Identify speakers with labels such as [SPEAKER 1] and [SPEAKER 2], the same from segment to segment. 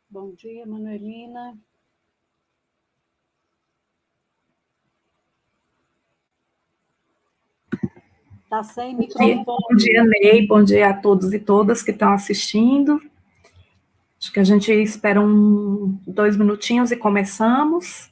[SPEAKER 1] Bom dia, Manuelina. Está sem microfone.
[SPEAKER 2] Bom dia, Ney. Bom dia a todos e todas que estão assistindo. Acho que a gente espera 2 minutinhos e começamos.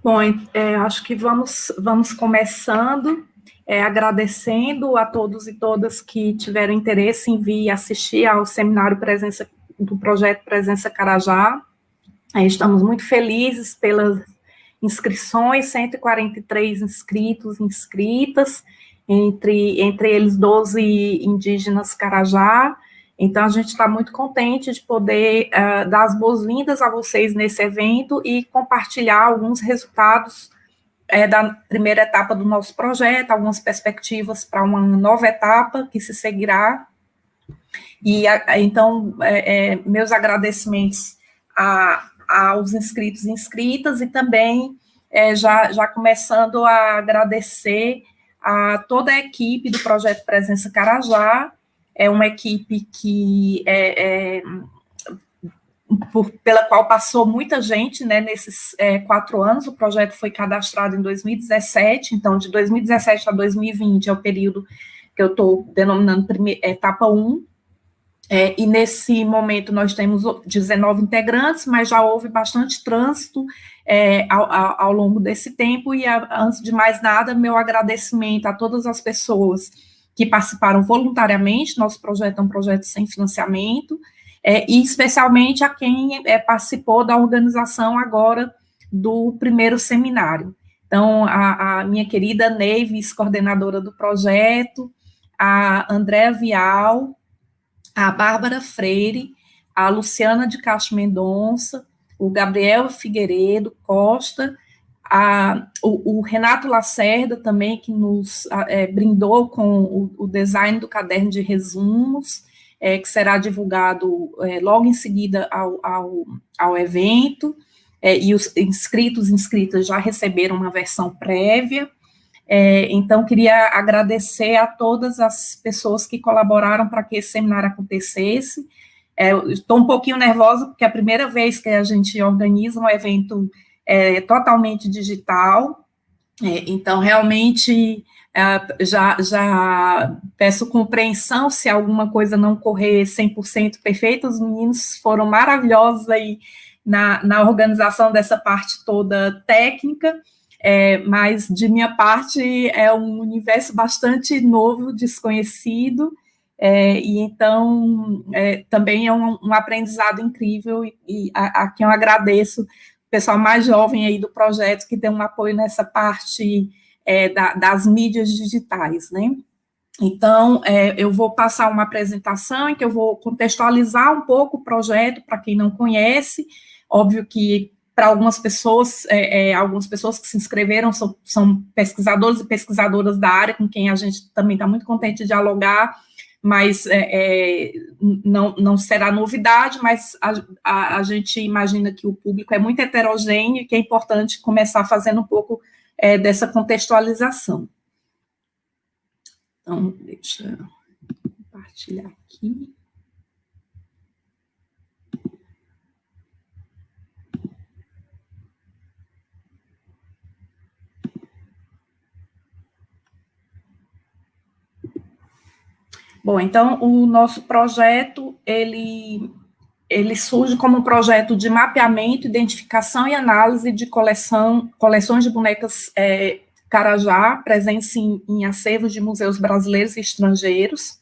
[SPEAKER 2] Bom, acho que vamos começando, agradecendo a todos e todas que tiveram interesse em vir assistir ao seminário do projeto Presença Carajá. Estamos muito felizes pelas inscrições, 143 inscritos e inscritas, entre eles 12 indígenas Carajá. Então, a gente está muito contente de poder dar as boas-vindas a vocês nesse evento e compartilhar alguns resultados da primeira etapa do nosso projeto, algumas perspectivas para uma nova etapa que se seguirá. E, então, meus agradecimentos aos inscritos e inscritas, e também já começando a agradecer a toda a equipe do Projeto Presença Carajá. É uma equipe que pela qual passou muita gente, né, nesses 4 anos. O projeto foi cadastrado em 2017, então, de 2017 a 2020 é o período que eu estou denominando etapa 1, e nesse momento nós temos 19 integrantes, mas já houve bastante trânsito ao longo desse tempo, e antes de mais nada, meu agradecimento a todas as pessoas que participaram voluntariamente. Nosso projeto é um projeto sem financiamento, e especialmente a quem participou da organização agora do primeiro seminário. Então, a minha querida Ney, vice-coordenadora do projeto, a Andréa Vial, a Bárbara Freire, a Luciana de Castro Mendonça, o Gabriel Figueiredo Costa, o Renato Lacerda também, que nos brindou com o design do caderno de resumos, que será divulgado logo em seguida ao evento, e os inscritos e inscritas já receberam uma versão prévia. Então, queria agradecer a todas as pessoas que colaboraram para que esse seminário acontecesse. Estou um pouquinho nervosa, porque é a primeira vez que a gente organiza um evento totalmente digital, então, realmente, já peço compreensão se alguma coisa não correr 100% perfeita. Os meninos foram maravilhosos aí na organização dessa parte toda técnica, mas, de minha parte, é um universo bastante novo, desconhecido, e então também é um aprendizado incrível, e a quem eu agradeço, o pessoal mais jovem aí do projeto, que deu um apoio nessa parte das mídias digitais, né? Então, eu vou passar uma apresentação em que eu vou contextualizar um pouco o projeto, para quem não conhece. Óbvio que, para algumas pessoas que se inscreveram são pesquisadores e pesquisadoras da área, com quem a gente também está muito contente de dialogar, mas não será novidade, mas a gente imagina que o público é muito heterogêneo e que é importante começar fazendo um pouco dessa contextualização. Então, deixa eu compartilhar aqui. Bom, então, o nosso projeto, ele ele surge como um projeto de mapeamento, identificação e análise de coleções de bonecas Carajá, presentes em acervos de museus brasileiros e estrangeiros.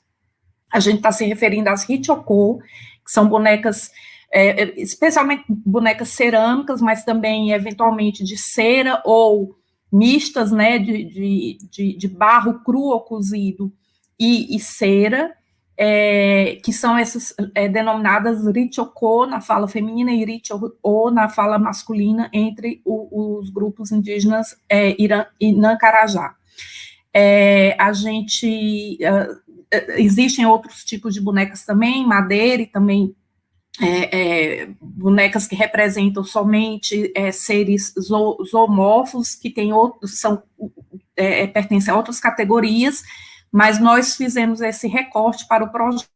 [SPEAKER 2] A gente está se referindo às Richoku, que são bonecas, especialmente bonecas cerâmicas, mas também, eventualmente, de cera ou mistas, né, de barro cru ou cozido e cera, que são essas denominadas Richoku na fala feminina e Richoku na fala masculina entre os grupos indígenas Inã Carajá. A gente... existem outros tipos de bonecas também, madeira e também bonecas que representam somente seres zoomorfos, que tem pertencem a outras categorias, mas nós fizemos esse recorte para o projeto,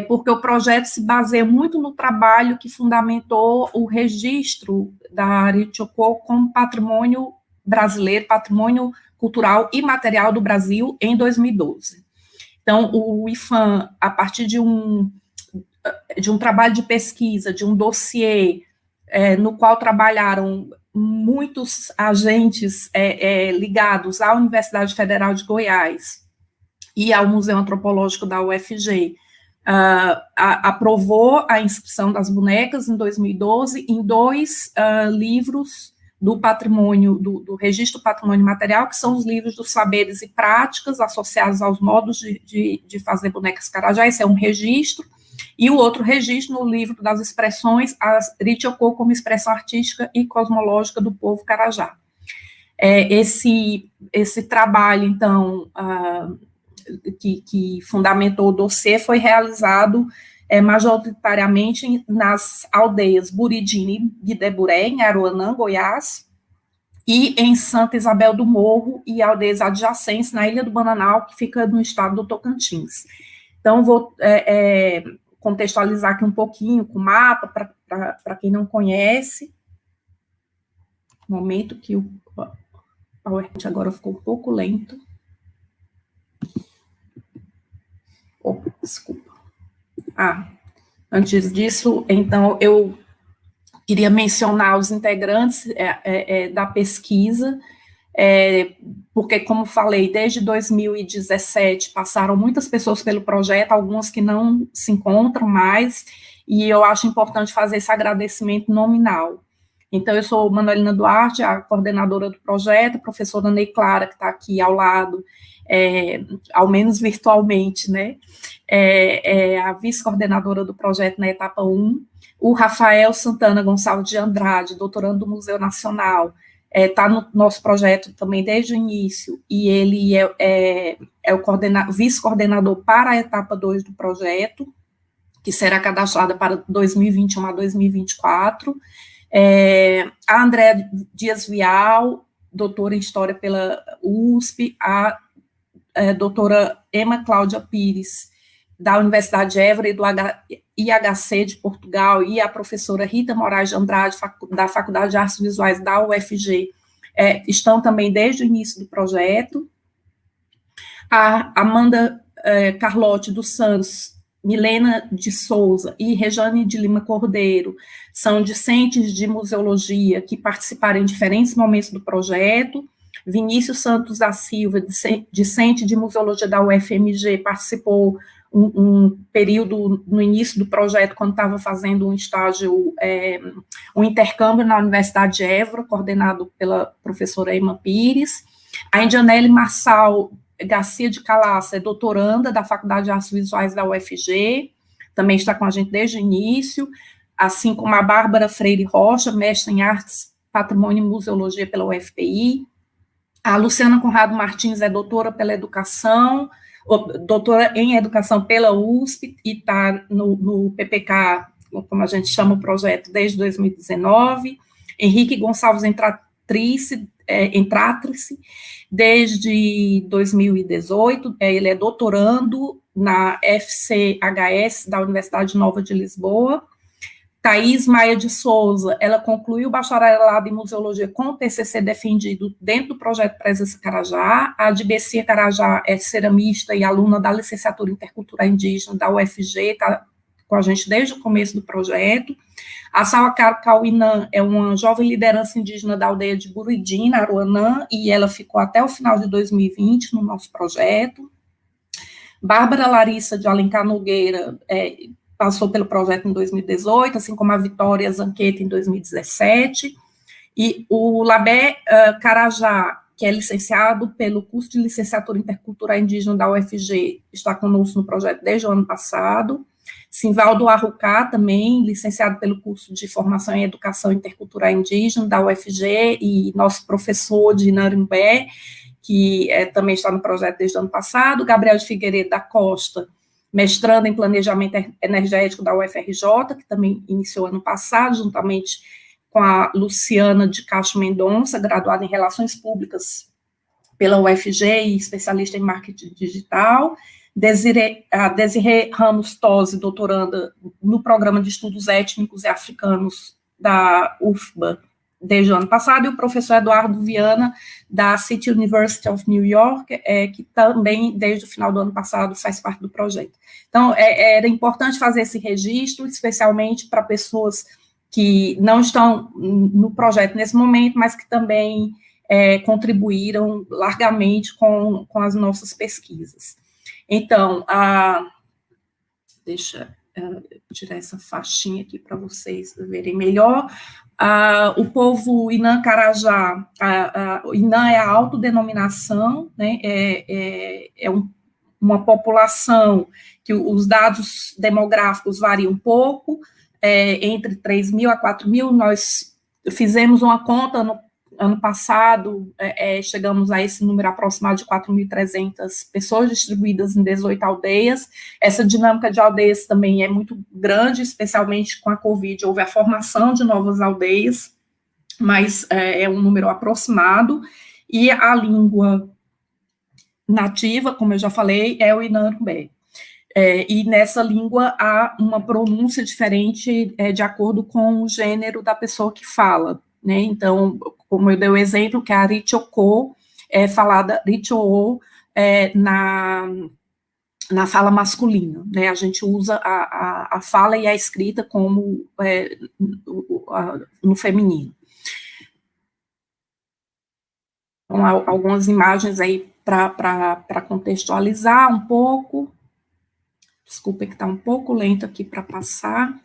[SPEAKER 2] porque o projeto se baseia muito no trabalho que fundamentou o registro da Richoku como patrimônio brasileiro, patrimônio cultural e material do Brasil em 2012. Então, o IPHAN, a partir de um trabalho de pesquisa, de um dossiê, no qual trabalharam muitos agentes ligados à Universidade Federal de Goiás e ao Museu Antropológico da UFG, aprovou a inscrição das bonecas em 2012 em 2 livros do patrimônio, do registro do patrimônio material, que são os livros dos saberes e práticas associados aos modos de fazer bonecas Carajá. Esse é um registro, e o outro registro no livro das expressões, as Richoku como expressão artística e cosmológica do povo Carajá. Esse trabalho, então, que fundamentou o dossiê foi realizado majoritariamente nas aldeias Buridini e Guideburé, em Aruanã, Goiás, e em Santa Isabel do Morro e aldeias adjacentes na Ilha do Bananal, que fica no estado do Tocantins. Então, vou contextualizar aqui um pouquinho com o mapa, para quem não conhece. Momento que o PowerPoint agora ficou um pouco lento. Desculpa. Antes disso, então, eu queria mencionar os integrantes da pesquisa, porque, como falei, desde 2017 passaram muitas pessoas pelo projeto, algumas que não se encontram mais, e eu acho importante fazer esse agradecimento nominal. Então, eu sou Manuelina Duarte, a coordenadora do projeto, a professora Ney Clara, que está aqui ao lado, ao menos virtualmente, né, a vice-coordenadora do projeto na etapa 1, o Rafael Santana Gonçalves de Andrade, doutorando do Museu Nacional, está no nosso projeto também desde o início, e ele é o vice-coordenador para a etapa 2 do projeto, que será cadastrada para 2021 a 2024, a Andréa Dias Vial, doutora em História pela USP, a doutora Emma Cláudia Pires, da Universidade de Évora e do IHC de Portugal, e a professora Rita Moraes de Andrade, da Faculdade de Artes Visuais da UFG, estão também desde o início do projeto. A Amanda Carlotti dos Santos, Milena de Souza e Rejane de Lima Cordeiro são discentes de museologia que participaram em diferentes momentos do projeto. Vinícius Santos da Silva, discente de museologia da UFMG, participou um período no início do projeto, quando estava fazendo um estágio, um intercâmbio na Universidade de Évora, coordenado pela professora Emma Pires. A Indianele Marçal Garcia de Calaça é doutoranda da Faculdade de Artes Visuais da UFG, também está com a gente desde o início, assim como a Bárbara Freire Rocha, mestre em Artes, Patrimônio e Museologia pela UFPI. A Luciana Conrado Martins é doutora pela Educação, doutora em Educação pela USP, e está no PPK, como a gente chama o projeto, desde 2019. Henrique Gonçalves Entratrice, desde 2018, ele é doutorando na FCHS, da Universidade Nova de Lisboa. Thaís Maia de Souza, ela concluiu o bacharelado em museologia com o TCC defendido dentro do projeto Presença Carajá. A Adbecia Carajá é ceramista e aluna da licenciatura intercultural indígena da UFG, está com a gente desde o começo do projeto. A Sawakaro Kauinan é uma jovem liderança indígena da aldeia de Buridina, Aruanã, e ela ficou até o final de 2020 no nosso projeto. Bárbara Larissa de Alencar Nogueira passou pelo projeto em 2018, assim como a Vitória Zanqueta em 2017, e o Labé Carajá, que é licenciado pelo curso de licenciatura intercultural indígena da UFG, está conosco no projeto desde o ano passado. Simvaldo Arrucá, também licenciado pelo curso de formação em educação intercultural indígena da UFG, e nosso professor de Inarimbé, que também está no projeto desde o ano passado. Gabriel de Figueiredo da Costa, mestrando em planejamento energético da UFRJ, que também iniciou ano passado, juntamente com a Luciana de Castro Mendonça, graduada em Relações Públicas pela UFG e especialista em marketing digital. Desirê Ramos Tosi, doutoranda no Programa de Estudos Étnicos e Africanos da UFBA desde o ano passado, e o professor Eduardo Viana, da City University of New York, que também, desde o final do ano passado, faz parte do projeto. Então, era importante fazer esse registro, especialmente para pessoas que não estão no projeto nesse momento, mas que também contribuíram largamente com as nossas pesquisas. Então, deixa eu tirar essa faixinha aqui para vocês verem melhor. O povo Inã Carajá, Inã é a autodenominação, né, uma população que os dados demográficos variam um pouco, entre 3 mil a 4 mil, nós fizemos uma conta no ano passado, chegamos a esse número aproximado de 4.300 pessoas distribuídas em 18 aldeias. Essa dinâmica de aldeias também é muito grande, especialmente com a Covid, houve a formação de novas aldeias, mas é um número aproximado, e a língua nativa, como eu já falei, é o Inarubé. E nessa língua há uma pronúncia diferente de acordo com o gênero da pessoa que fala, né? Então, como eu dei o exemplo, que a Richoco é falada Richoô na fala masculina, né? A gente usa a fala e a escrita como no feminino. Então, algumas imagens aí para contextualizar um pouco. Desculpem que está um pouco lento aqui para passar.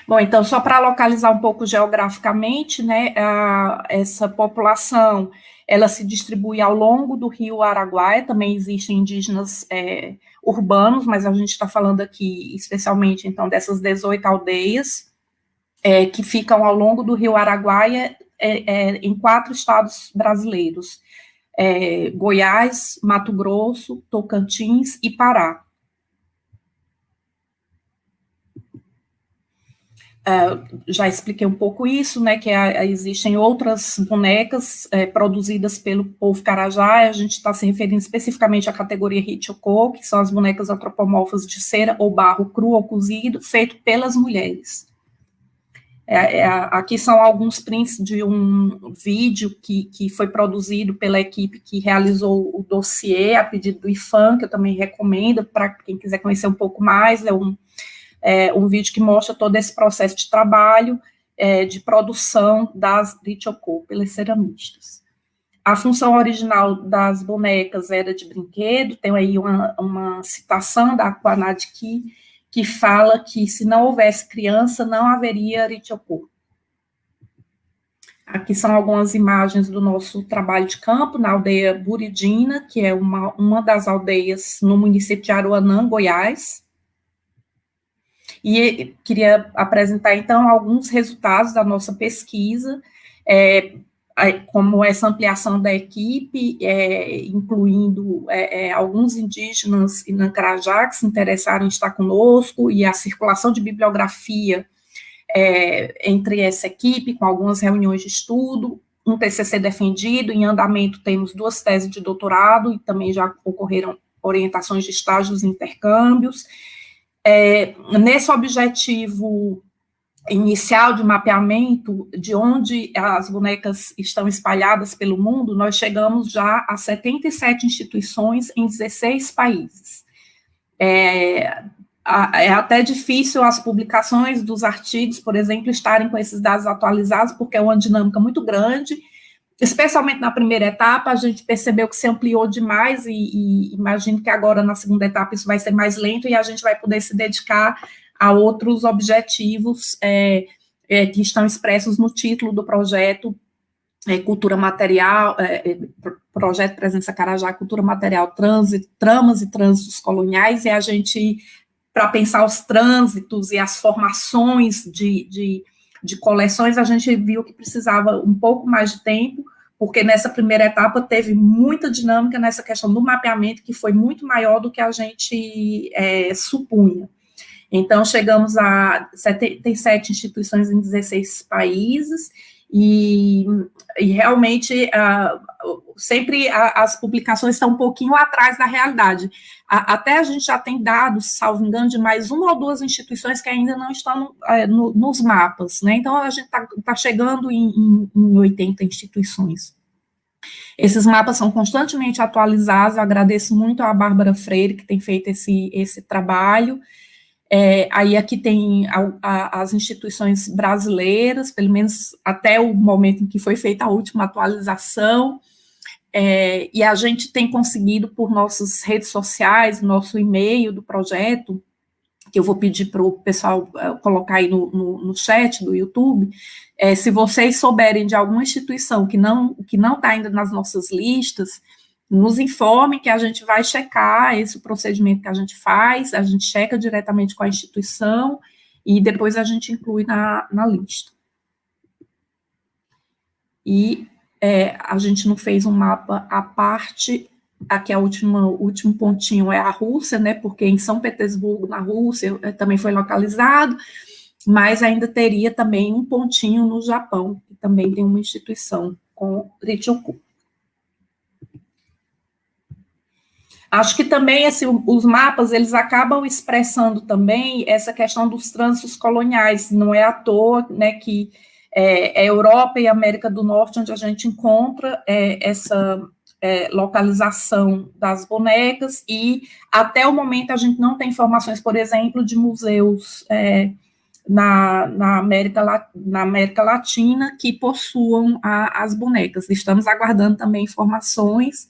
[SPEAKER 2] Bom, então, só para localizar um pouco geograficamente, né, essa população, ela se distribui ao longo do rio Araguaia, também existem indígenas urbanos, mas a gente está falando aqui, especialmente, então, dessas 18 aldeias, que ficam ao longo do rio Araguaia, em 4 estados brasileiros, Goiás, Mato Grosso, Tocantins e Pará. Já expliquei um pouco isso, né, que existem outras bonecas produzidas pelo povo Carajá, a gente está se referindo especificamente à categoria Richoco, que são as bonecas antropomorfas de cera ou barro cru ou cozido, feito pelas mulheres. Aqui são alguns prints de um vídeo que foi produzido pela equipe que realizou o dossiê, a pedido do IFAM, que eu também recomendo, para quem quiser conhecer um pouco mais, um vídeo que mostra todo esse processo de trabalho, de produção das Richoco pelas ceramistas. A função original das bonecas era de brinquedo, tem aí uma citação da Aquanadki, que fala que se não houvesse criança, não haveria Richoco. Aqui são algumas imagens do nosso trabalho de campo, na aldeia Buridina, que é uma das aldeias no município de Aruanã, Goiás. E queria apresentar, então, alguns resultados da nossa pesquisa, como essa ampliação da equipe, incluindo alguns indígenas Inã Carajá que se interessaram em estar conosco, e a circulação de bibliografia entre essa equipe, com algumas reuniões de estudo, um TCC defendido, em andamento temos 2 teses de doutorado, e também já ocorreram orientações de estágios e intercâmbios. Nesse objetivo inicial de mapeamento de onde as bonecas estão espalhadas pelo mundo, nós chegamos já a 77 instituições em 16 países. É até difícil as publicações dos artigos, por exemplo, estarem com esses dados atualizados, porque é uma dinâmica muito grande, especialmente na primeira etapa. A gente percebeu que se ampliou demais e imagino que agora, na segunda etapa, isso vai ser mais lento e a gente vai poder se dedicar a outros objetivos que estão expressos no título do projeto, Cultura Material, Projeto Presença Carajá, Cultura Material, Tramas e Trânsitos Coloniais, e a gente, para pensar os trânsitos e as formações de coleções, a gente viu que precisava um pouco mais de tempo, porque nessa primeira etapa teve muita dinâmica nessa questão do mapeamento, que foi muito maior do que a gente supunha. Então, chegamos a 77 instituições em 16 países, e realmente sempre as publicações estão um pouquinho atrás da realidade. Até a gente já tem dados, salvo engano, de mais uma ou duas instituições que ainda não estão nos mapas, né? Então, a gente está chegando em 80 instituições. Esses mapas são constantemente atualizados. Eu agradeço muito à Bárbara Freire, que tem feito esse trabalho. Aí aqui tem as instituições brasileiras, pelo menos até o momento em que foi feita a última atualização, e a gente tem conseguido, por nossas redes sociais, nosso e-mail do projeto, que eu vou pedir para o pessoal colocar aí no chat do YouTube, se vocês souberem de alguma instituição que não está ainda nas nossas listas, nos informe, que a gente vai checar esse procedimento que a gente faz, a gente checa diretamente com a instituição e depois a gente inclui na lista. E a gente não fez um mapa à parte. Aqui o último pontinho é a Rússia, né, porque em São Petersburgo, na Rússia, também foi localizado, mas ainda teria também um pontinho no Japão, que também tem uma instituição com Richoku. Acho que também os mapas, eles acabam expressando também essa questão dos trânsitos coloniais. Não é à toa, né, que é Europa e América do Norte onde a gente encontra essa localização das bonecas, e até o momento a gente não tem informações, por exemplo, de museus na América Latina que possuam as bonecas. Estamos aguardando também informações,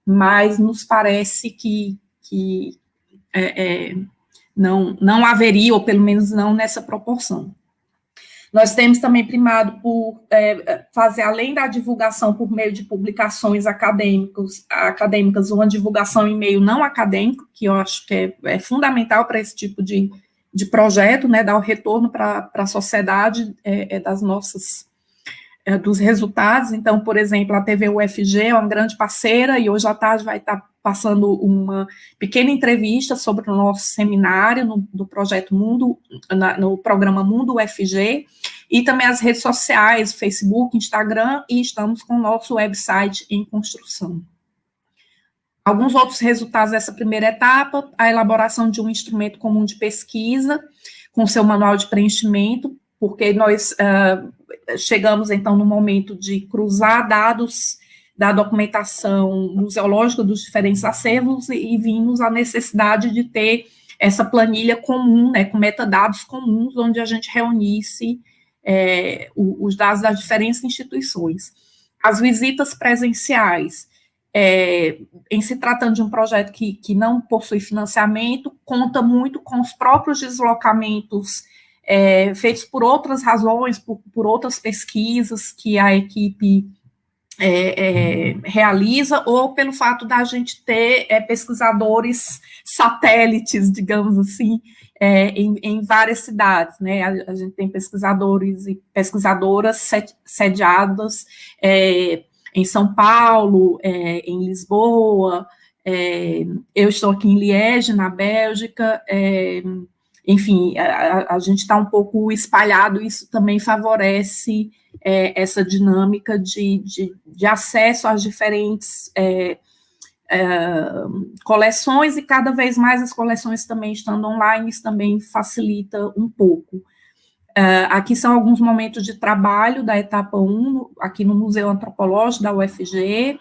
[SPEAKER 2] mas nos parece que não haveria, ou pelo menos não nessa proporção. Nós temos também primado por fazer, além da divulgação por meio de publicações acadêmicas, uma divulgação em meio não acadêmico, que eu acho que é fundamental para esse tipo de projeto, né, dar o retorno para a sociedade dos resultados. Então, por exemplo, a TV UFG é uma grande parceira, e hoje à tarde vai estar passando uma pequena entrevista sobre o nosso seminário do Projeto Mundo, no programa Mundo UFG, e também as redes sociais, Facebook, Instagram, e estamos com o nosso website em construção. Alguns outros resultados dessa primeira etapa: a elaboração de um instrumento comum de pesquisa, com seu manual de preenchimento, porque nós chegamos, então, no momento de cruzar dados da documentação museológica dos diferentes acervos e vimos a necessidade de ter essa planilha comum, né, com metadados comuns, onde a gente reunisse os dados das diferentes instituições. As visitas presenciais, em se tratando de um projeto que não possui financiamento, conta muito com os próprios deslocamentos feitos por outras razões, por outras pesquisas que a equipe realiza, ou pelo fato da gente ter pesquisadores satélites, digamos assim, em várias cidades, né? A gente tem pesquisadores e pesquisadoras sediadas em São Paulo, em Lisboa, eu estou aqui em Liege, na Bélgica, enfim, a gente está um pouco espalhado, isso também favorece essa dinâmica de acesso às diferentes coleções, e cada vez mais as coleções também estando online, isso também facilita um pouco. Aqui são alguns momentos de trabalho da etapa 1, aqui no Museu Antropológico da UFG,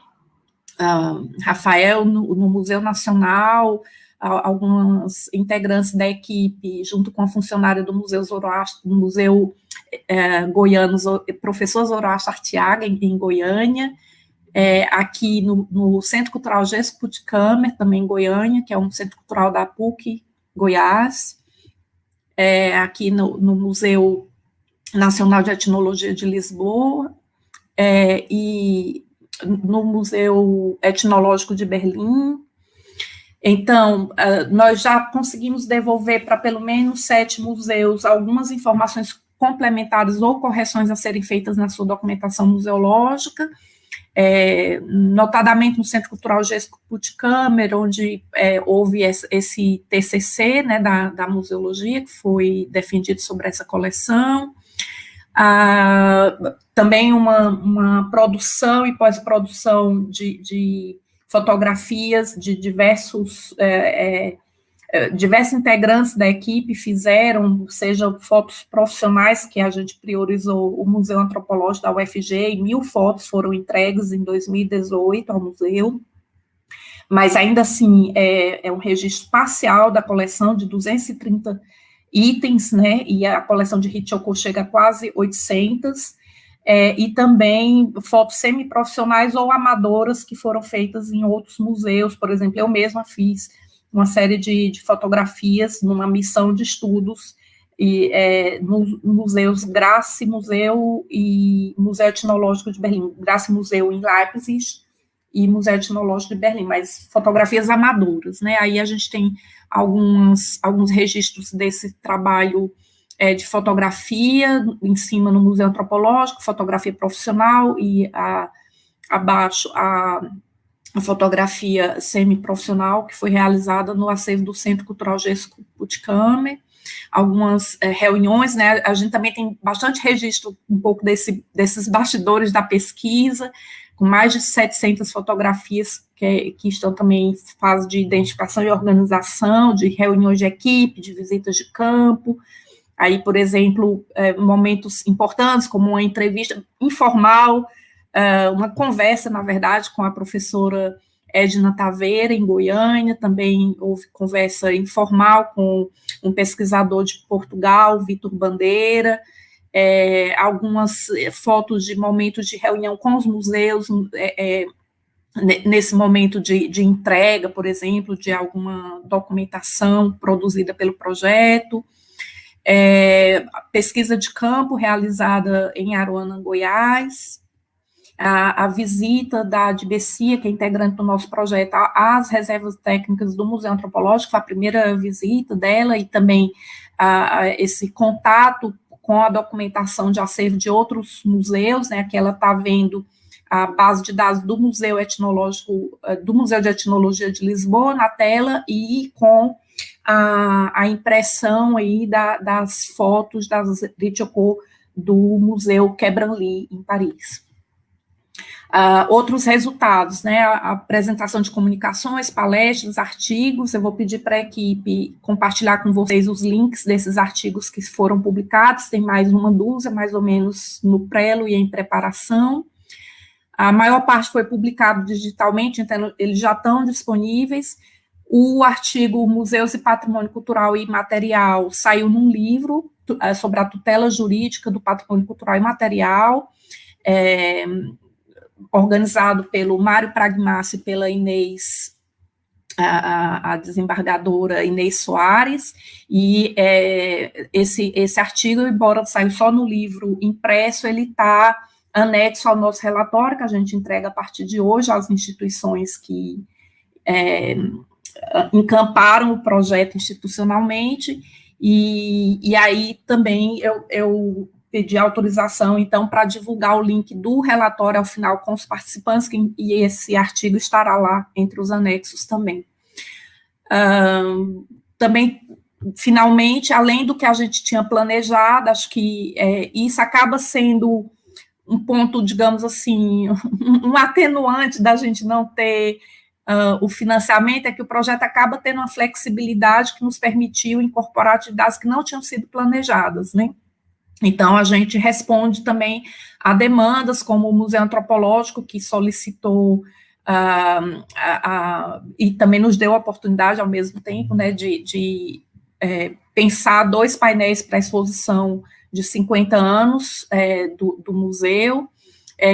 [SPEAKER 2] Rafael no Museu Nacional, algumas integrantes da equipe, junto com a funcionária do Museu Zoroastro, do Museu Goiano, professor Zoroastro Arteaga, em Goiânia, aqui no Centro Cultural Gesco Puttkamer, também em Goiânia, que é um centro cultural da PUC, Goiás, aqui no Museu Nacional de Etnologia de Lisboa, e no Museu Etnológico de Berlim. Então, nós já conseguimos devolver para pelo menos 7 museus algumas informações complementares ou correções a serem feitas na sua documentação museológica, notadamente no Centro Cultural Gesco Puttkamer, onde houve esse TCC, né, da museologia, que foi defendido sobre essa coleção, também uma produção e pós-produção de fotografias de diversos integrantes da equipe fizeram, seja fotos profissionais, que a gente priorizou o Museu Antropológico da UFG, e 1.000 fotos foram entregues em 2018 ao museu, mas ainda assim é um registro parcial da coleção de 230 itens, né, e a coleção de Hitchcock chega a quase 800, e também fotos semiprofissionais ou amadoras que foram feitas em outros museus. Por exemplo, eu mesma fiz uma série de fotografias numa missão de estudos nos museus Grasse Museu e Museu Etnológico de Berlim, Grasse Museu em Leipzig e Museu Etnológico de Berlim, mas fotografias amadoras, né? Aí a gente tem alguns registros desse trabalho de fotografia em cima no Museu Antropológico, fotografia profissional, e abaixo a fotografia semiprofissional, que foi realizada no acervo do Centro Cultural Gesco Puttkamer, algumas reuniões, né, a gente também tem bastante registro, um pouco desses bastidores da pesquisa, com mais de 700 fotografias que estão também em fase de identificação e organização, de reuniões de equipe, de visitas de campo. Aí, por exemplo, momentos importantes, como uma entrevista informal, uma conversa, na verdade, com a professora Edna Taveira, em Goiânia. Também houve conversa informal com um pesquisador de Portugal, Vitor Bandeira, algumas fotos de momentos de reunião com os museus, nesse momento de entrega, por exemplo, de alguma documentação produzida pelo projeto, pesquisa de campo realizada em Aruana, Goiás, a visita da Adbecia, que é integrante do nosso projeto, às reservas técnicas do Museu Antropológico, foi a primeira visita dela, e também esse contato com a documentação de acervo de outros museus, né, que ela está vendo a base de dados do Museu Etnológico, do Museu de Etnologia de Lisboa na tela, e com a impressão aí das fotos das Hitchcock do Museu Quai Branly, em Paris. Outros resultados, né, a apresentação de comunicações, palestras, artigos. Eu vou pedir para a equipe compartilhar com vocês os links desses artigos que foram publicados, tem mais uma dúzia, mais ou menos, no prelo e em preparação. A maior parte foi publicado digitalmente, então eles já estão disponíveis. O artigo Museus e Patrimônio Cultural e Material saiu num livro sobre a tutela jurídica do patrimônio cultural e material, organizado pelo Mário Pragmassi e pela Inês, a desembargadora Inês Soares, e esse artigo, embora saiu só no livro impresso, ele está anexo ao nosso relatório, que a gente entrega a partir de hoje às instituições que encamparam o projeto institucionalmente, e aí também eu pedi autorização, então, para divulgar o link do relatório ao final com os participantes, e esse artigo estará lá entre os anexos também. Também, finalmente, além do que a gente tinha planejado, acho que isso acaba sendo um ponto, digamos assim, um atenuante da gente não ter o financiamento, é que o projeto acaba tendo uma flexibilidade que nos permitiu incorporar atividades que não tinham sido planejadas, né? Então, a gente responde também a demandas, como o Museu Antropológico, que solicitou e também nos deu a oportunidade, ao mesmo tempo, né, de pensar 2 painéis para a exposição de 50 anos do museu,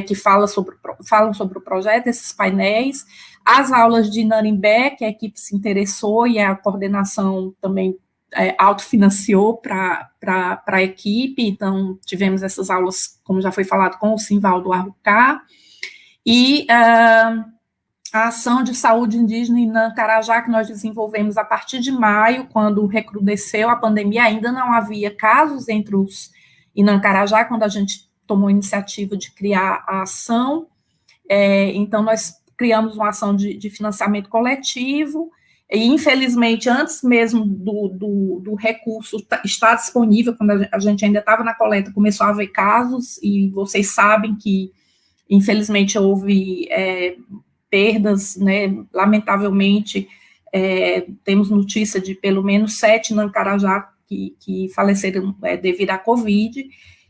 [SPEAKER 2] que falam sobre o projeto, esses painéis. As aulas de Narimbé, que a equipe se interessou e a coordenação também autofinanciou para a equipe, então tivemos essas aulas, como já foi falado, com o Simvaldo Arrucá, e a ação de saúde indígena em Nancarajá, que nós desenvolvemos a partir de maio, quando recrudesceu a pandemia, ainda não havia casos entre os em Nancarajá, quando a gente tomou a iniciativa de criar a ação, então nós criamos uma ação de financiamento coletivo, e infelizmente, antes mesmo do recurso estar disponível, quando a gente ainda estava na coleta, começou a haver casos, e vocês sabem que, infelizmente, houve perdas, né, lamentavelmente, temos notícia de pelo menos 7 Nancarajá que faleceram devido à Covid,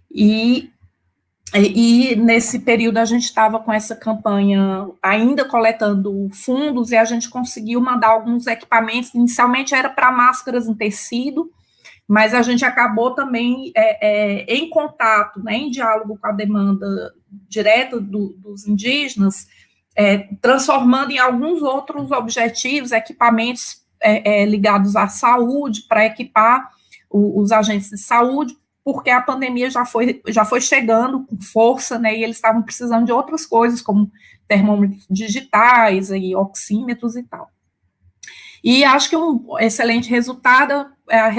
[SPEAKER 2] e nesse período a gente estava com essa campanha ainda coletando fundos, e a gente conseguiu mandar alguns equipamentos. Inicialmente era para máscaras em tecido, mas a gente acabou também em contato, né, em diálogo com a demanda direta dos indígenas, transformando em alguns outros objetivos, equipamentos ligados à saúde, para equipar os agentes de saúde, porque a pandemia já foi chegando com força, né, e eles estavam precisando de outras coisas, como termômetros digitais, e oxímetros e tal. E acho que um excelente resultado é a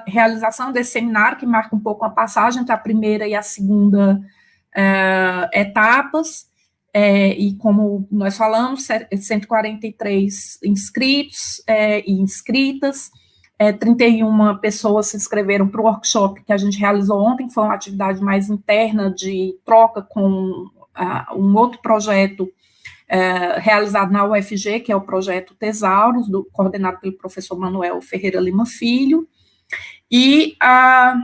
[SPEAKER 2] realização desse seminário, que marca um pouco a passagem entre a primeira e a segunda etapas, e como nós falamos, 143 inscritos e inscritas, 31 pessoas se inscreveram para o workshop que a gente realizou ontem, que foi uma atividade mais interna de troca com um outro projeto realizado na UFG, que é o projeto Tesauros, coordenado pelo professor Manuel Ferreira Lima Filho, e a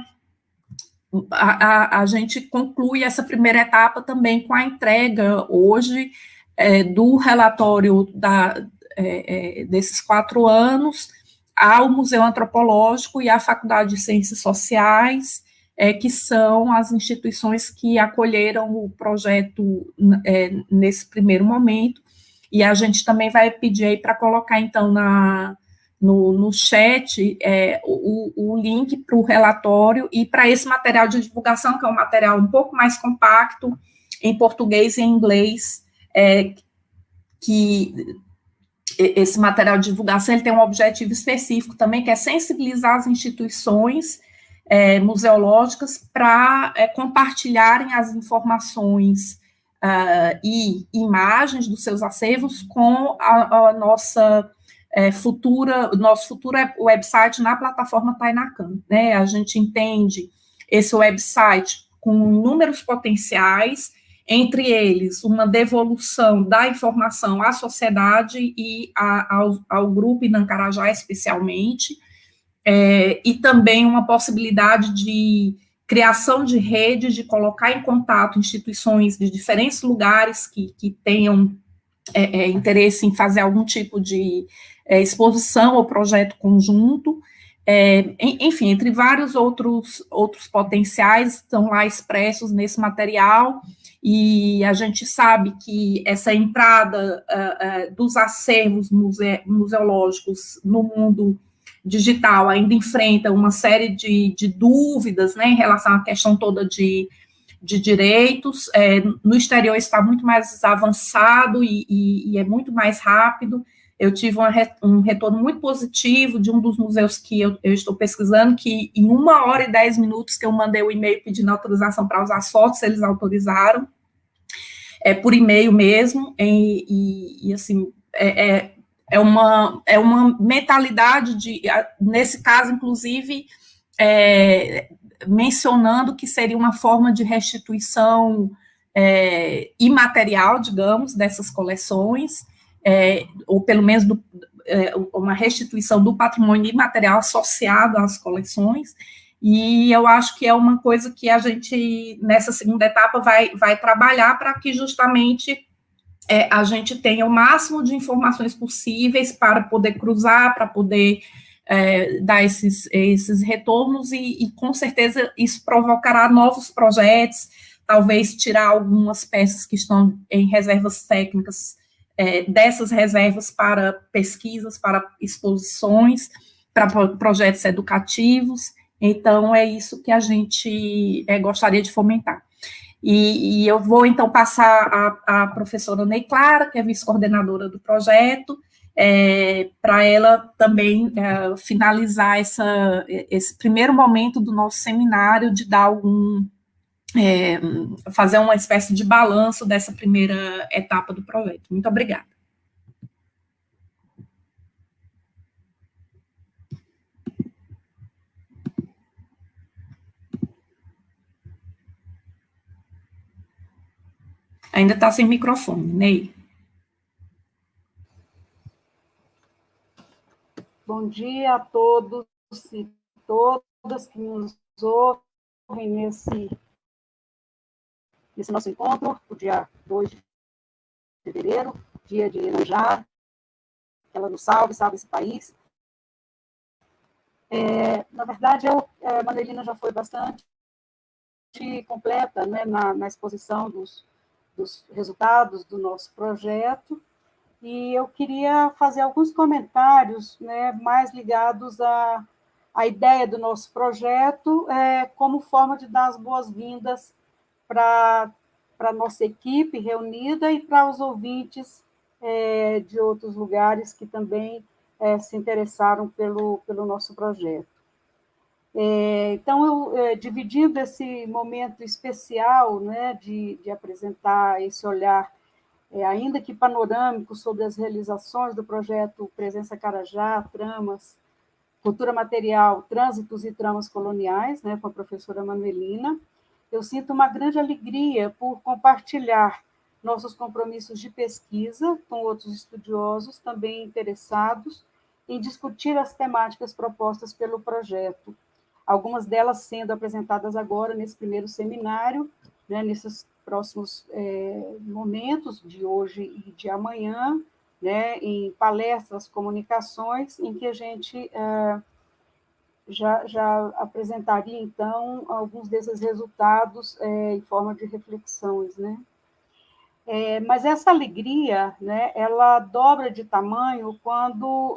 [SPEAKER 2] gente conclui essa primeira etapa também com a entrega hoje do relatório desses 4 anos ao Museu Antropológico e à Faculdade de Ciências Sociais, que são as instituições que acolheram o projeto nesse primeiro momento, e a gente também vai pedir aí para colocar, então, no chat o link para o relatório e para esse material de divulgação, que é um material um pouco mais compacto, em português e em inglês, que esse material de divulgação ele tem um objetivo específico também, que é sensibilizar as instituições museológicas para compartilharem as informações e imagens dos seus acervos com a nossa nosso futuro website na plataforma Tainacan, né? A gente entende esse website com inúmeros potenciais, entre eles uma devolução da informação à sociedade e ao grupo em Nancarajá especialmente, e também uma possibilidade de criação de redes, de colocar em contato instituições de diferentes lugares que tenham interesse em fazer algum tipo de exposição ou projeto conjunto, enfim, entre vários outros potenciais estão lá expressos nesse material, e a gente sabe que essa entrada dos acervos museológicos no mundo digital ainda enfrenta uma série de dúvidas, né, em relação à questão toda de direitos. No exterior está muito mais avançado e é muito mais rápido. Eu tive um retorno muito positivo de um dos museus que eu estou pesquisando, que em 1 hora e 10 minutos que eu mandei o e-mail pedindo autorização para usar as fotos, eles autorizaram, por e-mail mesmo, e assim, é uma mentalidade nesse caso, inclusive, mencionando que seria uma forma de restituição imaterial, digamos, dessas coleções, ou pelo menos uma restituição do patrimônio imaterial associado às coleções. E eu acho que é uma coisa que a gente, nessa segunda etapa, vai trabalhar para que justamente a gente tenha o máximo de informações possíveis para poder cruzar, para poder dar esses retornos, e com certeza isso provocará novos projetos, talvez tirar algumas peças que estão em reservas técnicas, dessas reservas para pesquisas, para exposições, para projetos educativos. Então, é isso que a gente gostaria de fomentar. E eu vou, então, passar a professora Ney Clara, que é vice-coordenadora do projeto, para ela também finalizar esse primeiro momento do nosso seminário, de dar fazer uma espécie de balanço dessa primeira etapa do projeto. Muito obrigada. Ainda está sem microfone, Ney.
[SPEAKER 1] Bom dia a todos e todas que nos ouvem nesse nosso encontro, o dia 2 de fevereiro, dia de Iemanjá, que ela nos salve esse país. Na verdade, a Manuelina já foi bastante completa, né, na exposição dos resultados do nosso projeto, e eu queria fazer alguns comentários, né, mais ligados à ideia do nosso projeto, como forma de dar as boas-vindas para a nossa equipe reunida e para os ouvintes de outros lugares que também se interessaram pelo nosso projeto. Então, dividindo esse momento especial, né, de apresentar esse olhar, ainda que panorâmico, sobre as realizações do projeto Presença Carajá, Tramas, Cultura Material, Trânsitos e Tramas Coloniais, né, com a professora Manuelina, eu sinto uma grande alegria por compartilhar nossos compromissos de pesquisa com outros estudiosos também interessados em discutir as temáticas propostas pelo projeto, algumas delas sendo apresentadas agora nesse primeiro seminário, né, nesses próximos momentos de hoje e de amanhã, né, em palestras, comunicações, em que a gente já apresentaria, então, alguns desses resultados em forma de reflexões, né? Mas essa alegria, né, ela dobra de tamanho quando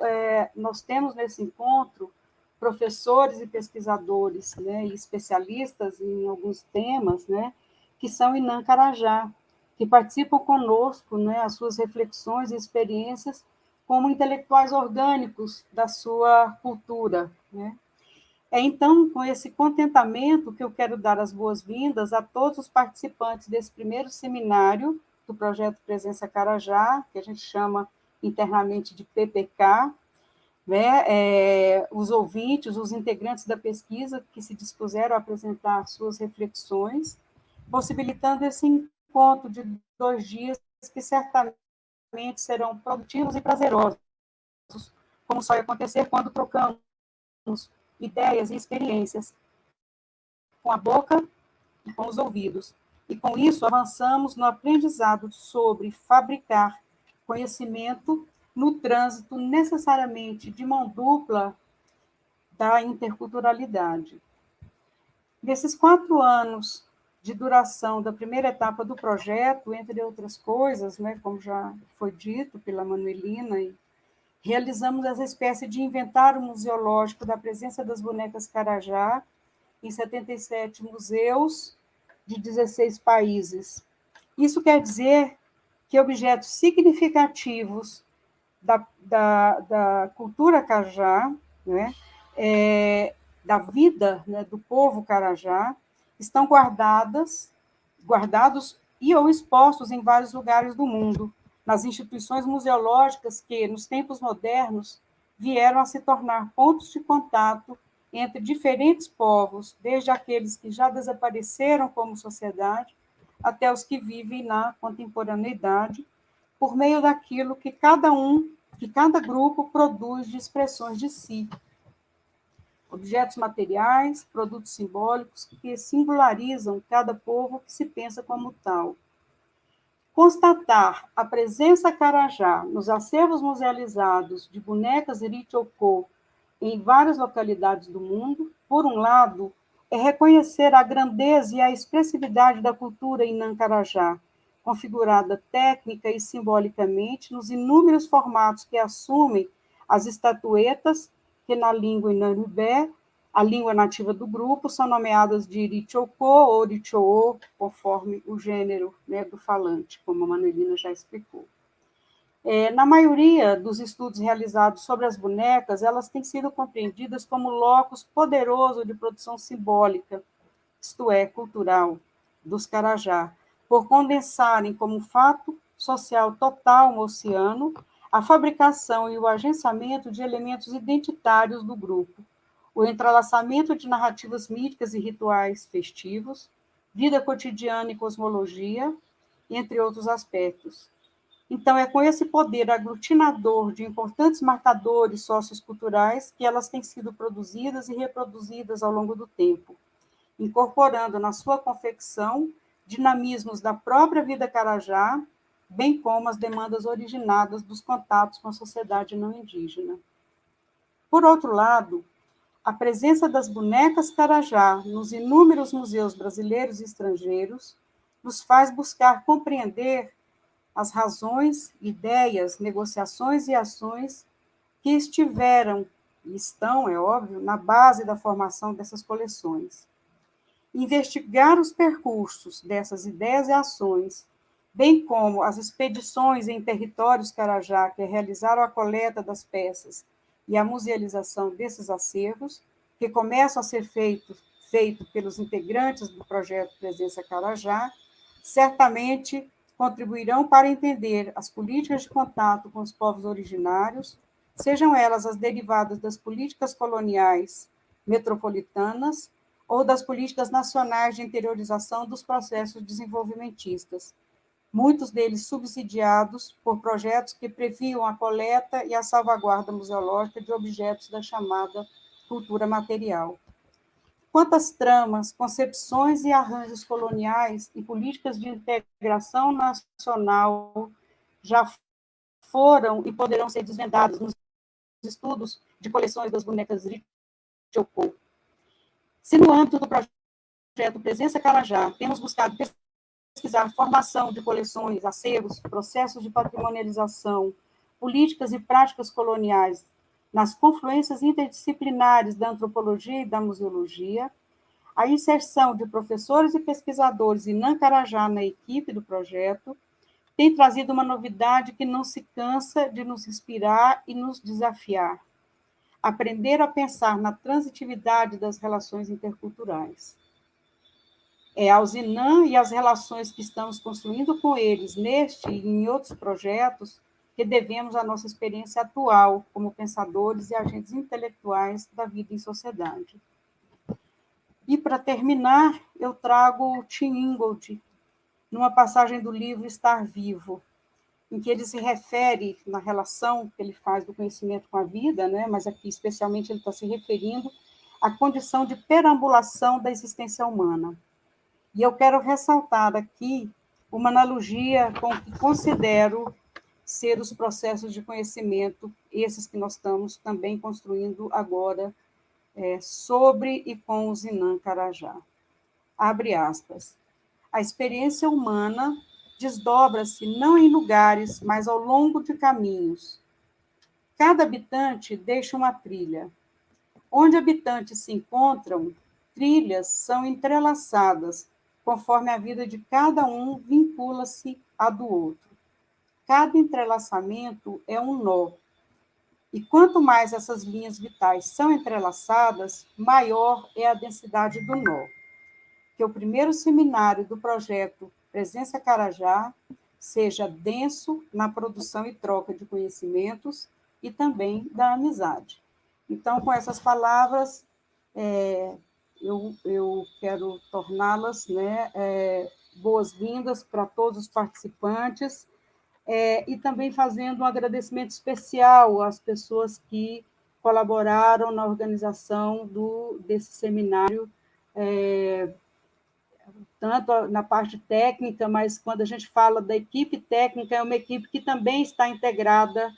[SPEAKER 1] nós temos nesse encontro professores e pesquisadores, né, e especialistas em alguns temas, né, que são Inã Carajá, que participam conosco, né, as suas reflexões e experiências como intelectuais orgânicos da sua cultura, né? Então, com esse contentamento que eu quero dar as boas-vindas a todos os participantes desse primeiro seminário do projeto Presença Carajá, que a gente chama internamente de PPK, né? Os ouvintes, os integrantes da pesquisa que se dispuseram a apresentar suas reflexões, possibilitando esse encontro de 2 dias que certamente serão produtivos e prazerosos, como só ia acontecer quando trocamos ideias e experiências com a boca e com os ouvidos. E com isso avançamos no aprendizado sobre fabricar conhecimento no trânsito necessariamente de mão dupla da interculturalidade. Nesses 4 anos de duração da primeira etapa do projeto, entre outras coisas, né, como já foi dito pela Manuelina, realizamos essa espécie de inventário museológico da presença das bonecas Carajá em 77 museus de 16 países. Isso quer dizer que objetos significativos da cultura Carajá, né, da vida, né, do povo Carajá, estão guardados e ou expostos em vários lugares do mundo, nas instituições museológicas que, nos tempos modernos, vieram a se tornar pontos de contato entre diferentes povos, desde aqueles que já desapareceram como sociedade, até os que vivem na contemporaneidade, por meio daquilo que cada grupo produz de expressões de si. objetos materiais, produtos simbólicos que singularizam cada povo que se pensa como tal. Constatar a presença carajá nos acervos musealizados de bonecas Irichocô em várias localidades do mundo, por um lado, é reconhecer a grandeza e a expressividade da cultura inã-carajá, configurada técnica e simbolicamente nos inúmeros formatos que assumem as estatuetas, que na língua inã-ribé, a língua nativa do grupo, são nomeadas de Irichocô ou Irichoô, conforme o gênero, né, do falante, como a Manuelina já explicou. Na maioria dos estudos realizados sobre as bonecas, elas têm sido compreendidas como locus poderoso de produção simbólica, isto é, cultural, dos carajá, por condensarem como fato social total no oceano a fabricação e o agenciamento de elementos identitários do grupo, o entrelaçamento de narrativas míticas e rituais festivos, vida cotidiana e cosmologia, entre outros aspectos. Então, é com esse poder aglutinador de importantes marcadores socioculturais que elas têm sido produzidas e reproduzidas ao longo do tempo, incorporando na sua confecção dinamismos da própria vida carajá, bem como as demandas originadas dos contatos com a sociedade não indígena. Por outro lado, a presença das bonecas carajá nos inúmeros museus brasileiros e estrangeiros nos faz buscar compreender as razões, ideias, negociações e ações que estiveram e estão, é óbvio, na base da formação dessas coleções. Investigar os percursos dessas ideias e ações, bem como as expedições em territórios carajá que realizaram a coleta das peças e a musealização desses acervos, que começam a ser feito pelos integrantes do projeto Presença Carajá, certamente contribuirão para entender as políticas de contato com os povos originários, sejam elas as derivadas das políticas coloniais metropolitanas ou das políticas nacionais de interiorização dos processos desenvolvimentistas, muitos deles subsidiados por projetos que previam a coleta e a salvaguarda museológica de objetos da chamada cultura material. Quantas tramas, concepções e arranjos coloniais e políticas de integração nacional já foram e poderão ser desvendadas nos estudos de coleções das bonecas Irichocô. Se no âmbito do projeto Presença Carajá temos buscado pesquisar formação de coleções, acervos, processos de patrimonialização, políticas e práticas coloniais nas confluências interdisciplinares da antropologia e da museologia, a inserção de professores e pesquisadores inã-carajá na equipe do projeto tem trazido uma novidade que não se cansa de nos inspirar e nos desafiar: aprender a pensar na transitividade das relações interculturais. É aos INAM e as relações que estamos construindo com eles neste e em outros projetos que devemos a nossa experiência atual como pensadores e agentes intelectuais da vida em sociedade. E, para terminar, eu trago Tim Ingold, numa passagem do livro Estar Vivo, em que ele se refere, na relação que ele faz do conhecimento com a vida, né, mas aqui especialmente ele está se referindo à condição de perambulação da existência humana. E eu quero ressaltar aqui uma analogia com o que considero ser os processos de conhecimento, esses que nós estamos também construindo agora, sobre e com os inã-carajá. Abre aspas. A experiência humana desdobra-se não em lugares, mas ao longo de caminhos. Cada habitante deixa uma trilha. Onde habitantes se encontram, trilhas são entrelaçadas, conforme a vida de cada um vincula-se à do outro. Cada entrelaçamento é um nó. E quanto mais essas linhas vitais são entrelaçadas, maior é a densidade do nó. Que o primeiro seminário do projeto Presença Carajá seja denso na produção e troca de conhecimentos e também da amizade. Então, com essas palavras, eu quero torná-las, né, boas-vindas para todos os participantes, e também fazendo um agradecimento especial às pessoas que colaboraram na organização desse seminário, tanto na parte técnica, mas quando a gente fala da equipe técnica, é uma equipe que também está integrada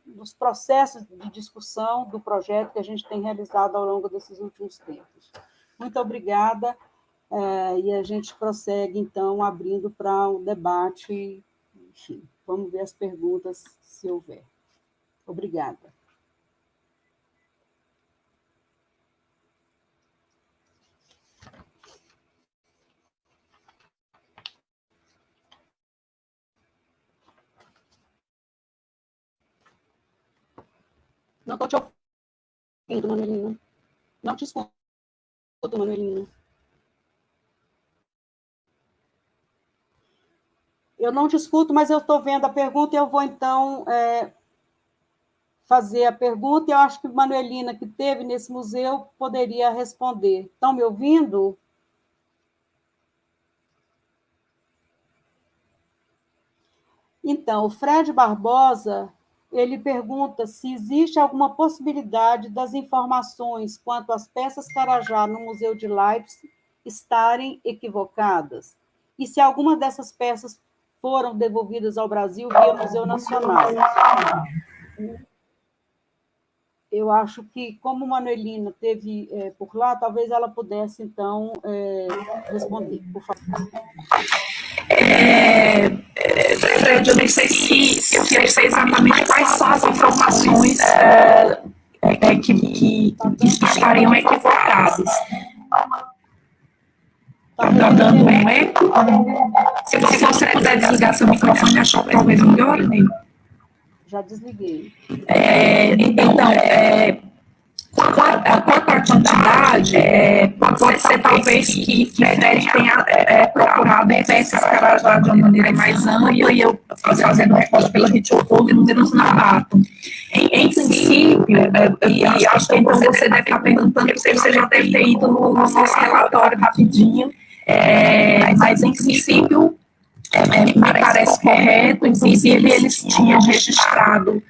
[SPEAKER 1] nos processos de discussão do projeto que a gente tem realizado ao longo desses últimos tempos. Muito obrigada, e a gente prossegue, então, abrindo para o debate. Enfim, vamos ver as perguntas, se houver. Obrigada. Não estou te ouvindo, Manuelina. Não te escuto, Manuelina. Eu não te escuto, mas eu estou vendo a pergunta e eu vou, então, fazer a pergunta. E eu acho que a Manuelina, que esteve nesse museu, poderia responder. Estão me ouvindo? Então, o Fred Barbosa, ele pergunta se existe alguma possibilidade das informações quanto às peças Carajá no Museu de Leipzig estarem equivocadas, e se alguma dessas peças foram devolvidas ao Brasil via Museu Nacional. Eu acho que, como Manuelina teve por lá, talvez ela pudesse, então, responder, por favor.
[SPEAKER 2] Fred, eu nem sei se eu sei exatamente quais são as informações que estariam equivocadas. Está dando um eco? Se você puder desligar seu microfone, acho que talvez melhore, né?
[SPEAKER 1] Já desliguei.
[SPEAKER 2] Quanto à quantidade, pode ser talvez que Fred tenha procurado peças Carajá de uma maneira mais ampla e eu fazendo recorte pela rede e números não batam. Em princípio, e acho que então você deve estar perguntando se você já deve ter ido no nosso relatório rapidinho, mas em princípio me parece correto. Inclusive eles tinham registrado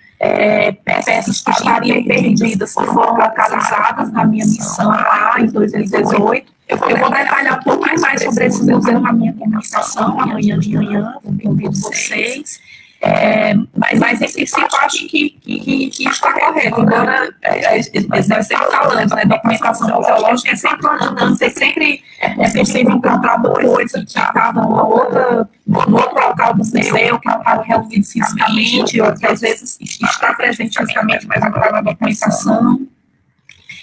[SPEAKER 2] peças que estariam perdidas, que foram localizadas na minha missão lá em 2018. Eu vou detalhar um pouco mais sobre esse museu na minha comunicação amanhã de manhã, convido vocês. Mas em princípio, acho que está correto. Agora, nós sempre falando, né, documentação museológica é sempre uma mudança, sempre é possível encontrar uma coisa que estava no outro local do museu, que não estava reunido fisicamente, ou que às vezes está presente fisicamente, mas não está na documentação.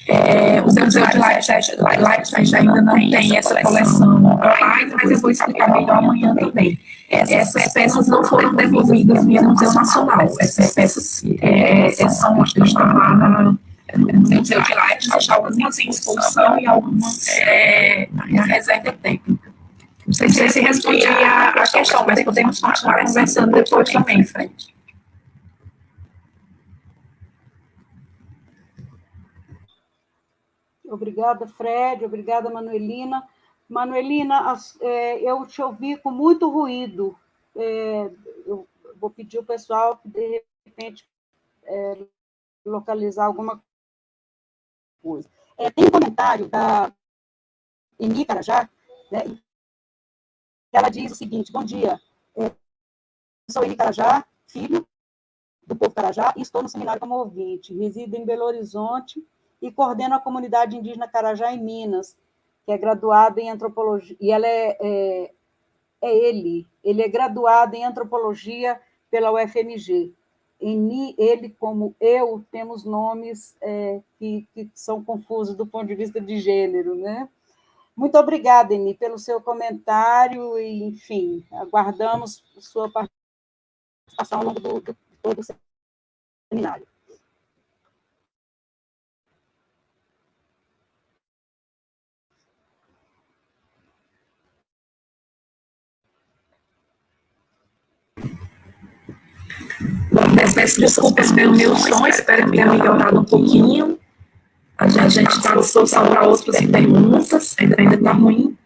[SPEAKER 2] O Museu de Leipzig ainda não tem essa coleção online, mas eu vou explicar melhor amanhã também. Essas peças não foram devolvidas via Museu Nacional. Essas peças estão lá no Museu de Leipzig, algumas em exposição e algumas na reserva técnica. Não sei se respondi a questão, mas podemos continuar conversando depois também, Fred.
[SPEAKER 1] Obrigada, Fred. Obrigada, Manuelina. Manuelina, eu te ouvi com muito ruído. Eu vou pedir ao pessoal que, de repente, localizar alguma coisa. Tem um comentário da Eni Carajá, né? Ela diz o seguinte: bom dia, sou Eni Carajá, filho do povo Carajá, e estou no seminário como ouvinte. Resido em Belo Horizonte e coordeno a comunidade indígena Carajá em Minas, que é graduada em antropologia, e ela ele é graduado em antropologia pela UFMG. Ele, como eu, temos nomes que são confusos do ponto de vista de gênero, né? Muito obrigada, Eni, pelo seu comentário e, enfim, aguardamos sua participação ao longo de todo o seminário.
[SPEAKER 2] Bom, peço desculpas pelo meu som, espero que tenha melhorado um pouquinho. A gente está à disposição para outras perguntas, ainda está ruim.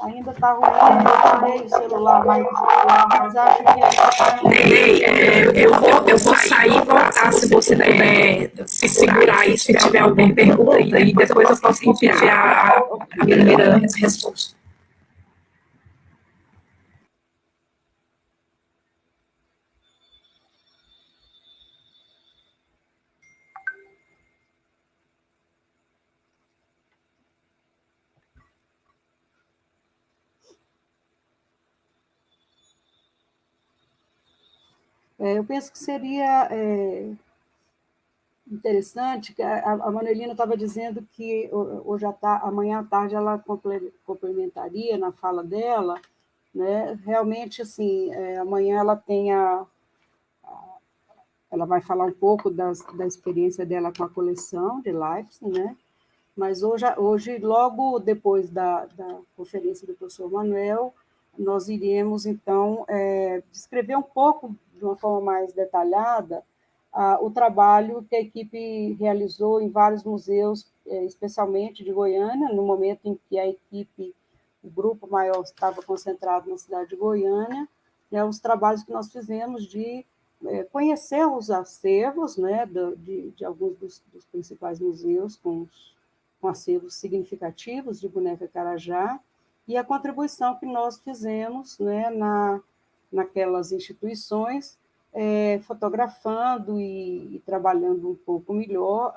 [SPEAKER 1] Ainda está ruim, eu tirei o celular, mas acho que...
[SPEAKER 2] Eu vou sair e voltar, se você puder se segurar aí, se tiver alguma pergunta, e depois eu posso repetir a primeira resposta.
[SPEAKER 1] Eu penso que seria interessante, que a Manuelina estava dizendo que hoje amanhã à tarde ela complementaria na fala dela, né? Realmente, assim, amanhã ela ela vai falar um pouco da experiência dela com a coleção de Leipzig, né? Mas hoje, logo depois da conferência do professor Manuel, nós iremos, então, descrever um pouco, de uma forma mais detalhada, o trabalho que a equipe realizou em vários museus, especialmente de Goiânia, no momento em que a equipe, o grupo maior, estava concentrado na cidade de Goiânia, né, os trabalhos que nós fizemos de conhecer os acervos, né, de alguns dos principais museus, com acervos significativos de boneca Carajá, e a contribuição que nós fizemos, né, naquelas instituições, fotografando e trabalhando um pouco melhor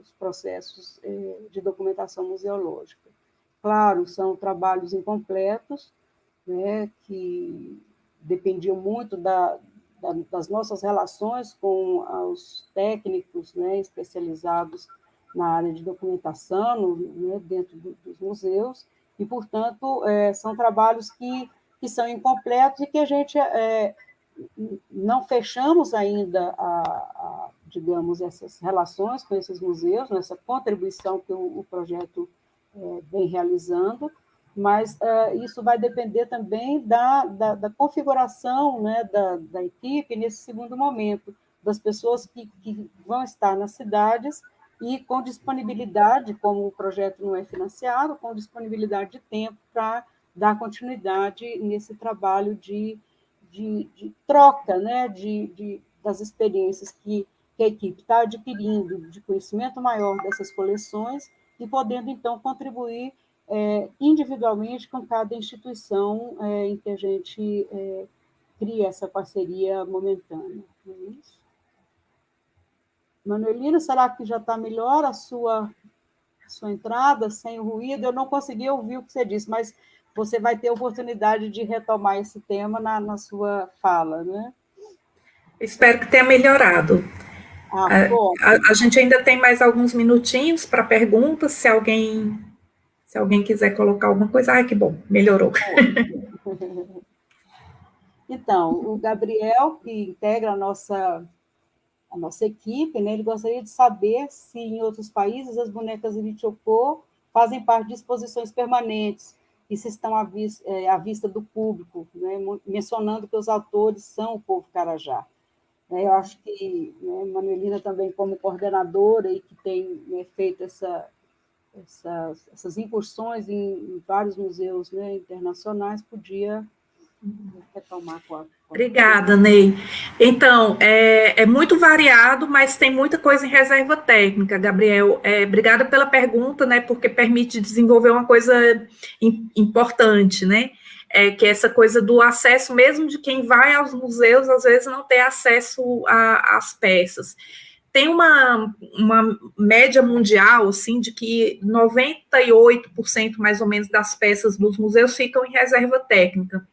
[SPEAKER 1] os processos de documentação museológica. Claro, são trabalhos incompletos, né, que dependiam muito das nossas relações com os técnicos, né, especializados na área de documentação, né, dentro dos museus, e, portanto, são trabalhos que são incompletos e que a gente não fechamos ainda, digamos, essas relações com esses museus, nessa contribuição que o projeto vem realizando, mas isso vai depender também da configuração, né, da equipe nesse segundo momento, das pessoas que vão estar nas cidades e com disponibilidade, como o projeto não é financiado, com disponibilidade de tempo para dar continuidade nesse trabalho de troca, né, das experiências que a equipe está adquirindo, de conhecimento maior dessas coleções e podendo, então, contribuir individualmente com cada instituição em que a gente cria essa parceria momentânea. Não é isso? Manuelina, será que já está melhor a sua entrada, sem o ruído? Eu não consegui ouvir o que você disse, mas você vai ter a oportunidade de retomar esse tema na sua fala, né?
[SPEAKER 2] Espero que tenha melhorado.
[SPEAKER 1] Bom.
[SPEAKER 2] A gente ainda tem mais alguns minutinhos para perguntas, se alguém quiser colocar alguma coisa. Ai, que bom, melhorou.
[SPEAKER 1] Então, o Gabriel, que integra a nossa equipe, né, ele gostaria de saber se em outros países as bonecas Ilichopô fazem parte de exposições permanentes e se estão à vista do público, né, mencionando que os autores são o povo Carajá. Eu acho que, né, Manuelina também, como coordenadora e que tem, né, feito essas incursões em vários museus, né, internacionais, podia retomar com a...
[SPEAKER 2] Obrigada, Ney. Então, é muito variado, mas tem muita coisa em reserva técnica, Gabriel. Obrigada pela pergunta, né, porque permite desenvolver uma coisa importante, né, que é essa coisa do acesso, mesmo de quem vai aos museus, às vezes não ter acesso às peças. Tem uma média mundial, assim, de que 98% mais ou menos das peças dos museus ficam em reserva técnica.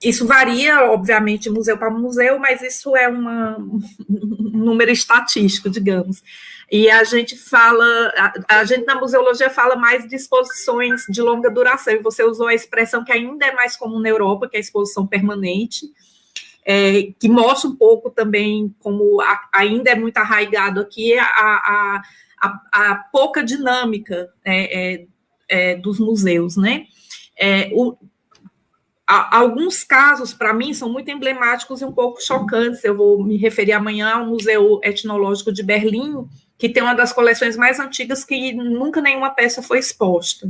[SPEAKER 2] Isso varia, obviamente, de museu para museu, mas isso é um número estatístico, digamos. E a gente na museologia fala mais de exposições de longa duração, e você usou a expressão que ainda é mais comum na Europa, que é a exposição permanente, que mostra um pouco também como ainda é muito arraigado aqui a pouca dinâmica dos museus, né? Alguns casos, para mim, são muito emblemáticos e um pouco chocantes. Eu vou me referir amanhã ao Museu Etnológico de Berlim, que tem uma das coleções mais antigas que nunca nenhuma peça foi exposta.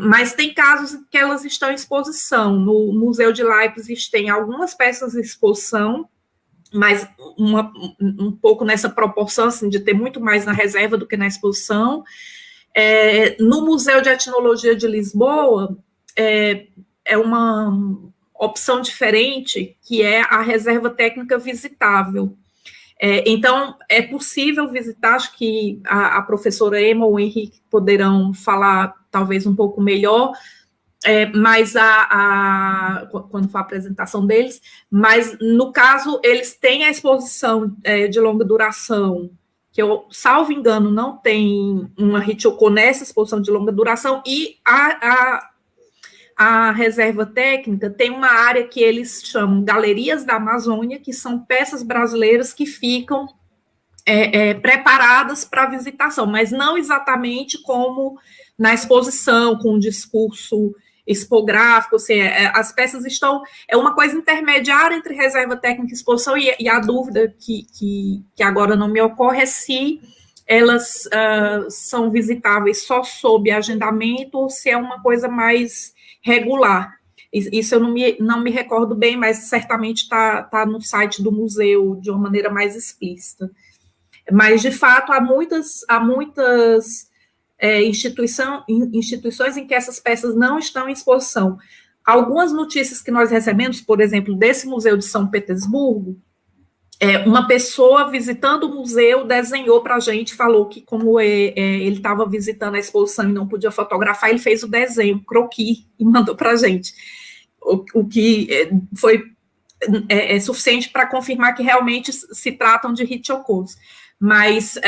[SPEAKER 2] Mas tem casos que elas estão em exposição. No Museu de Leipzig tem algumas peças em exposição, mas um pouco nessa proporção, assim, de ter muito mais na reserva do que na exposição. No Museu de Etnologia de Lisboa, é uma opção diferente, que é a reserva técnica visitável. Então, é possível visitar, acho que a professora Emma ou o Henrique poderão falar talvez um pouco melhor, mas quando for a apresentação deles, mas no caso, eles têm a exposição de longa duração, que eu, salvo engano, não tem uma Hitchcock nessa exposição de longa duração, e a reserva técnica tem uma área que eles chamam Galerias da Amazônia, que são peças brasileiras que ficam preparadas para visitação, mas não exatamente como na exposição, com um discurso expográfico, assim, as peças estão, é uma coisa intermediária entre reserva técnica e exposição, e a dúvida que agora não me ocorre é se elas são visitáveis só sob agendamento ou se é uma coisa mais regular. Isso eu não me recordo bem, mas certamente está no site do museu de uma maneira mais explícita. Mas, de fato, há muitas instituições em que essas peças não estão em exposição. Algumas notícias que nós recebemos, por exemplo, desse Museu de São Petersburgo, uma pessoa visitando o museu desenhou para a gente, falou que como ele estava visitando a exposição e não podia fotografar, ele fez o desenho, croquis, e mandou para a gente, o que foi suficiente para confirmar que realmente se tratam de Hitchcocks. Mas,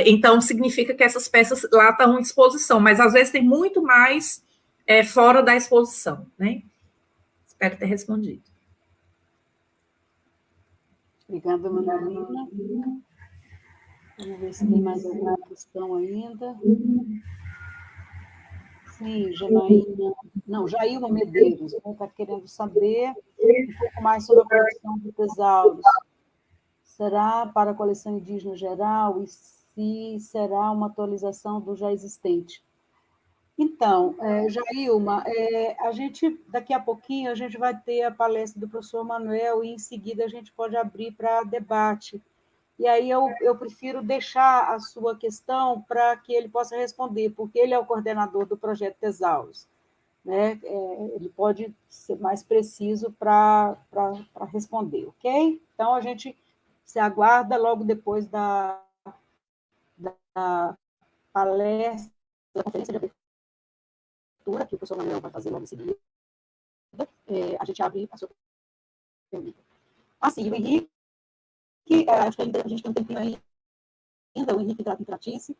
[SPEAKER 2] então, significa que essas peças lá estão em exposição, mas às vezes tem muito mais fora da exposição, né? Espero ter respondido.
[SPEAKER 1] Obrigada, Manolina. Vamos ver se tem mais alguma questão ainda. Sim, Janaína. Não, Jailma Medeiros está querendo saber um pouco mais sobre a produção de tesauros. Será para a coleção indígena geral e se será uma atualização do já existente? Então, Jailma, a gente, daqui a pouquinho, a gente vai ter a palestra do professor Manuel e, em seguida, a gente pode abrir para debate. E aí eu prefiro deixar a sua questão para que ele possa responder, porque ele é o coordenador do projeto Tesauros, né? Ele pode ser mais preciso para responder, ok? Então, a gente se aguarda logo depois da palestra, da conferência de abertura, que o professor Manuel vai fazer logo em seguida, a gente abre a sua pergunta. Assim, o Henrique, acho que ainda a gente tem um tempinho ainda, o Henrique Tratice,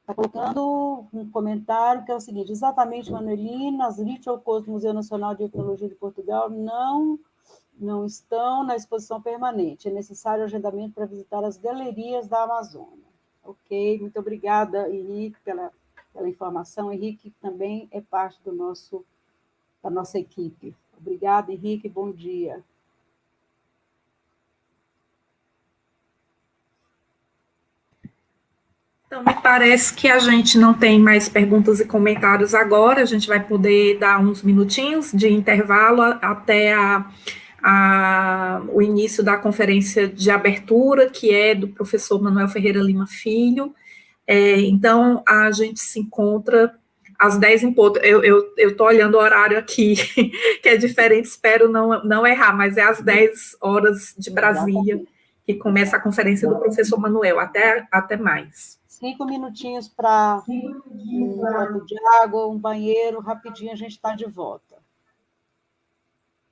[SPEAKER 1] está colocando um comentário que é o seguinte: exatamente, Manuelina, as Hitchcocks do Museu Nacional de Etnologia de Portugal não estão na exposição permanente. É necessário agendamento para visitar as galerias da Amazônia. Ok, muito obrigada, Henrique, pela informação. Henrique também é parte da nossa equipe. Obrigada, Henrique, bom dia.
[SPEAKER 2] Então, me parece que a gente não tem mais perguntas e comentários agora, a gente vai poder dar uns minutinhos de intervalo até o início da conferência de abertura, que é do professor Manuel Ferreira Lima Filho. Então, a gente se encontra às 10 em ponto. Eu estou olhando o horário aqui, que é diferente, espero não errar, mas é às 10 horas de Brasília que começa a conferência do professor Manuel. Até mais.
[SPEAKER 1] 5 minutinhos para um copo de água, um banheiro, rapidinho a gente está de volta.